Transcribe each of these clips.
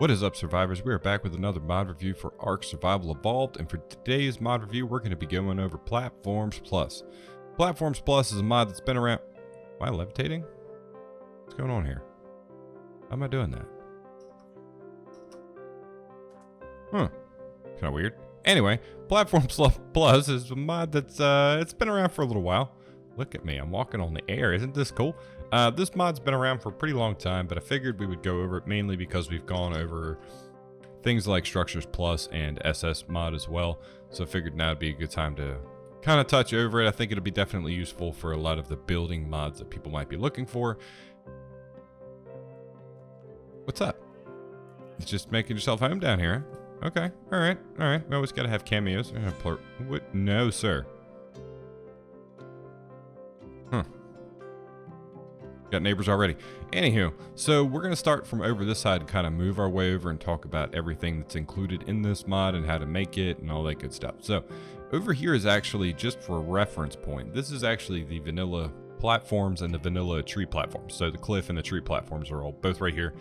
What is up, survivors? We are back with another mod review for Ark Survival Evolved, and for today's mod review we're going to be going over Platforms Plus. Platforms Plus is a mod that's been around. Am I levitating? What's going on here? How am I doing that? Huh. Kind of weird. Anyway, Platforms Plus is a mod that's it's been around for a little while. Look at me, I'm walking on the air. Isn't this cool? This mod's been around for a pretty long time, but I figured we would go over it mainly because we've gone over things like Structures Plus and SS mod as well. So I figured now would be a good time to kind of touch over it. I think it'll be definitely useful for a lot of the building mods that people might be looking for. What's up? It's just making yourself home down here. Okay, all right. We always got to have cameos. What? No, sir. Huh. Got neighbors already. Anywho, so we're going to start from over this side and kind of move our way over and talk about everything that's included in this mod and how to make it and all that good stuff. So over here is actually, just for a reference point, this is actually the vanilla platforms and the vanilla tree platforms. So the cliff and the tree platforms are all both right here.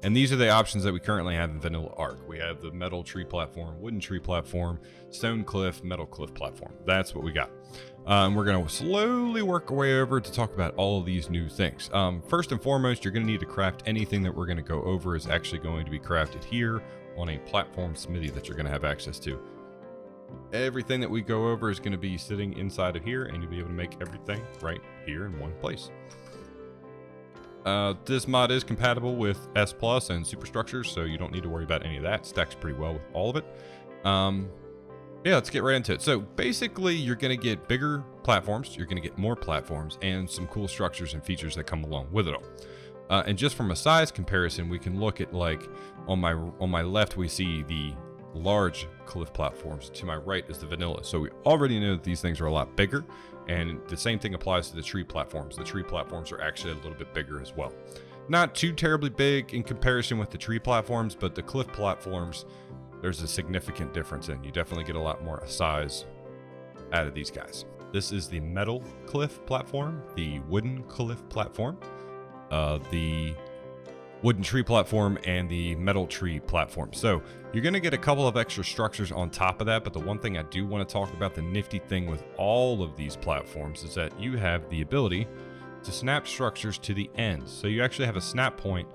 And these are the options that we currently have in vanilla Ark. We have the metal tree platform, wooden tree platform, stone cliff, metal cliff platform. That's what we got. We're going to slowly work our way over to talk about all of these new things. First and foremost, you're going to need to craft anything that we're going to go over is actually going to be crafted here on a platform smithy that you're going to have access to. Everything that we go over is going to be sitting inside of here, and you'll be able to make everything right here in one place. This mod is compatible with S Plus and superstructures, so you don't need to worry about any of that. Stacks pretty well with all of it. Yeah, let's get right into it. So basically, you're going to get bigger platforms, you're going to get more platforms, and some cool structures and features that come along with it all. And just from a size comparison, we can look at, like, on my left, we see the large cliff platforms. To my right is the vanilla. So we already know that these things are a lot bigger, and the same thing applies to the tree platforms. The tree platforms are actually a little bit bigger as well. Not too terribly big in comparison with the tree platforms, but the cliff platforms, there's a significant difference in. You definitely get a lot more size out of these guys. This is the metal cliff platform, the wooden cliff platform, the wooden tree platform, and the metal tree platform. So you're going to get a couple of extra structures on top of that, but the one thing I do want to talk about, the nifty thing with all of these platforms, is that you have the ability to snap structures to the end. So you actually have a snap point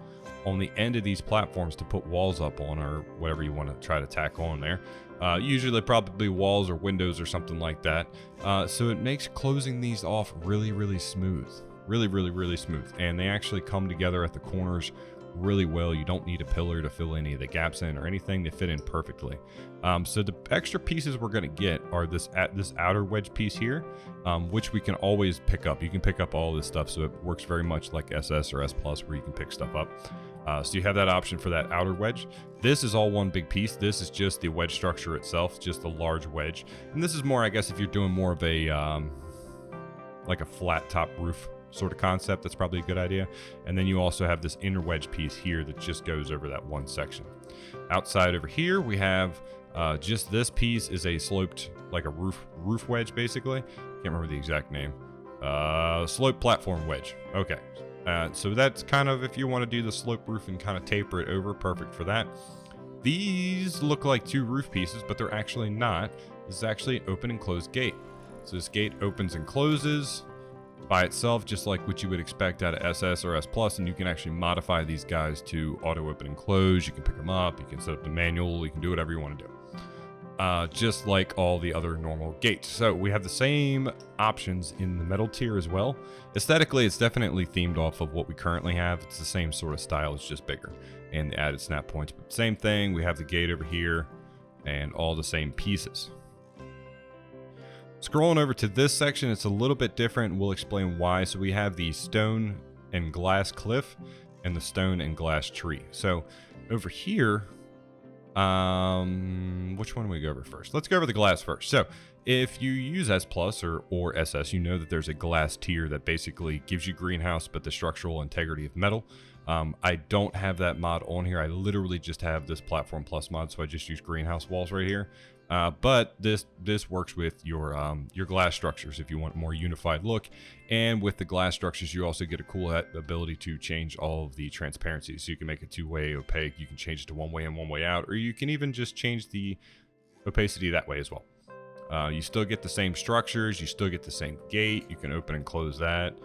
on the end of these platforms to put walls up on, or whatever you want to try to tack on there. Usually probably walls or windows or something like that. So it makes closing these off really smooth. Really smooth. And they actually come together at the corners really well. You don't need a pillar to fill any of the gaps in or anything. They fit in perfectly. So the extra pieces we're going to get are this outer wedge piece here, which we can always pick up. You can pick up all this stuff, so it works very much like SS or S Plus, where you can pick stuff up. So you have that option for that outer wedge. This is all one big piece. This is just the wedge structure itself, just a large wedge. And this is more, I guess, if you're doing more of a like a flat top roof sort of concept, that's probably a good idea. And then you also have this inner wedge piece here that just goes over that one section. Outside over here, we have just this piece is a sloped, like a roof wedge, basically. Can't remember the exact name. Slope platform wedge. Okay. So that's kind of, if you want to do the slope roof and kind of taper it over, perfect for that. These look like two roof pieces, but they're actually not. This is actually an open and closed gate. So this gate opens and closes by itself, just like what you would expect out of SS or S Plus, and you can actually modify these guys to auto open and close. You can pick them up, you can set up the manual, you can do whatever you want to do. Just like all the other normal gates. So we have the same options in the metal tier as well. Aesthetically, it's definitely themed off of what we currently have. It's the same sort of style, it's just bigger, and the added snap points. But same thing, we have the gate over here and all the same pieces. Scrolling over to this section, it's a little bit different. We'll explain why. So we have the stone and glass cliff and the stone and glass tree. So over here, which one do we go over first? Let's go over the glass first. So if you use S Plus or SS, you know that there's a glass tier that basically gives you greenhouse, but the structural integrity of metal. I don't have that mod on here. I literally just have this Platform Plus mod, so I just use greenhouse walls right here. But this works with your glass structures if you want a more unified look. And with the glass structures, you also get a cool ability to change all of the transparency. So you can make it two-way opaque. You can change it to one way in, one way out, or you can even just change the opacity that way as well. You still get the same structures. You still get the same gate. You can open and close that.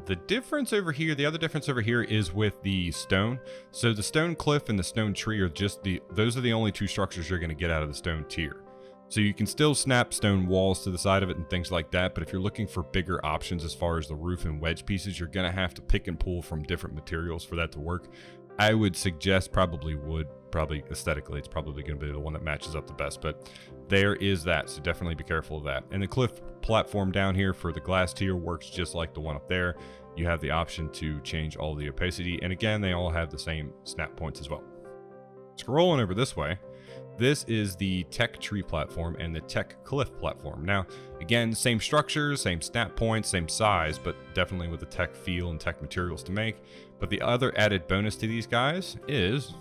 The difference over here, the other difference over here is with the stone. So the stone cliff and the stone tree are just those are the only two structures you're going to get out of the stone tier. So you can still snap stone walls to the side of it and things like that, but if you're looking for bigger options as far as the roof and wedge pieces, you're going to have to pick and pull from different materials for that to work. I would suggest probably wood. Probably aesthetically, it's probably going to be the one that matches up the best, but there is that, so definitely be careful of that. And the cliff platform down here for the glass tier works just like the one up there. You have the option to change all the opacity, and again, they all have the same snap points as well. Scrolling over this way, this is the tech tree platform and the tech cliff platform. Now, again, same structures, same snap points, same size, but definitely with the tech feel and tech materials to make. But the other added bonus to these guys is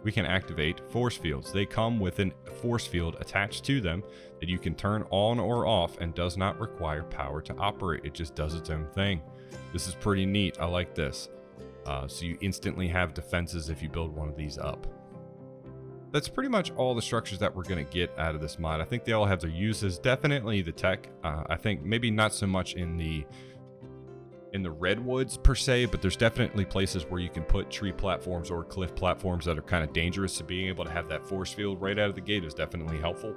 we can activate force fields. They come with a force field attached to them that you can turn on or off and does not require power to operate. It just does its own thing. This is pretty neat. I like this. So you instantly have defenses if you build one of these up. That's pretty much all the structures that we're going to get out of this mod. I think they all have their uses. Definitely the tech. I think maybe not so much in the redwoods per se, but there's definitely places where you can put tree platforms or cliff platforms that are kind of dangerous, so being able to have that force field right out of the gate is definitely helpful.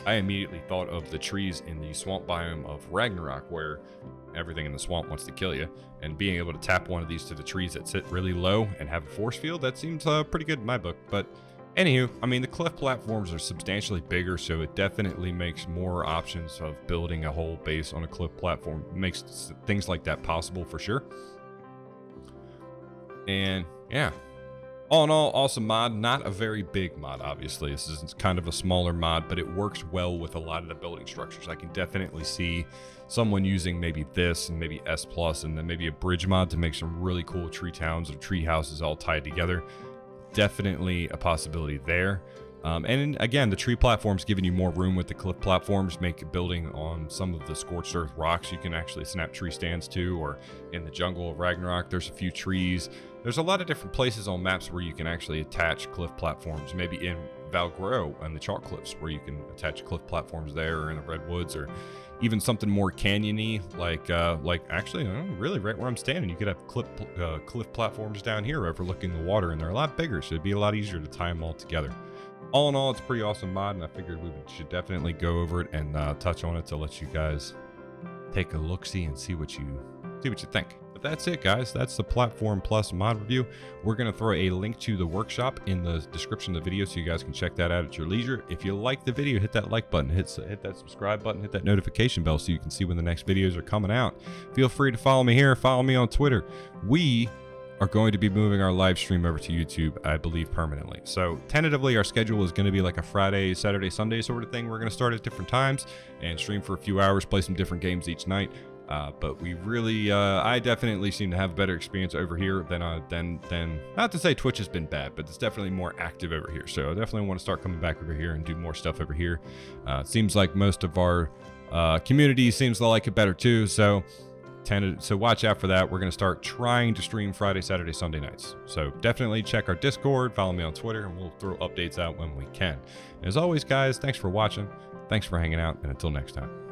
I immediately thought of the trees in the swamp biome of Ragnarok, where everything in the swamp wants to kill you, and being able to tap one of these to the trees that sit really low and have a force field, that seems pretty good in my book. But anywho, I mean, the cliff platforms are substantially bigger, so it definitely makes more options of building a whole base on a cliff platform. It makes things like that possible for sure. And yeah, all in all, awesome mod. Not a very big mod, obviously. This is kind of a smaller mod, but it works well with a lot of the building structures. I can definitely see someone using maybe this and maybe S+, and then maybe a bridge mod to make some really cool tree towns or tree houses all tied together. Definitely a possibility there. And again, the tree platforms giving you more room with the cliff platforms make building on some of the scorched earth rocks you can actually snap tree stands to, or in the jungle of Ragnarok, there's a few trees. There's a lot of different places on maps where you can actually attach cliff platforms, maybe in Valgro and the chalk cliffs where you can attach cliff platforms there, or in the redwoods, or even something more canyony, like actually, really right where I'm standing, you could have cliff platforms down here overlooking the water, and they're a lot bigger, so it'd be a lot easier to tie them all together. All in all, it's a pretty awesome mod, and I figured we should definitely go over it and touch on it to let you guys take a look-see and see what you think. But that's it, guys. That's the Platform Plus mod review. We're going to throw a link to the workshop in the description of the video so you guys can check that out at your leisure. If you like the video, hit that like button, hit that subscribe button, hit that notification bell so you can see when the next videos are coming out. Feel free to follow me here, follow me on Twitter. We are going to be moving our live stream over to YouTube, I believe, permanently. So tentatively, our schedule is going to be like a Friday, Saturday, Sunday sort of thing. We're going to start at different times and stream for a few hours, play some different games each night. But we really, I definitely seem to have a better experience over here than not to say Twitch has been bad, but it's definitely more active over here. So I definitely want to start coming back over here and do more stuff over here. It seems like most of our community seems to like it better too. So watch out for that. We're going to start trying to stream Friday, Saturday, Sunday nights. So definitely check our Discord, follow me on Twitter, and we'll throw updates out when we can. And as always, guys, thanks for watching. Thanks for hanging out, and until next time.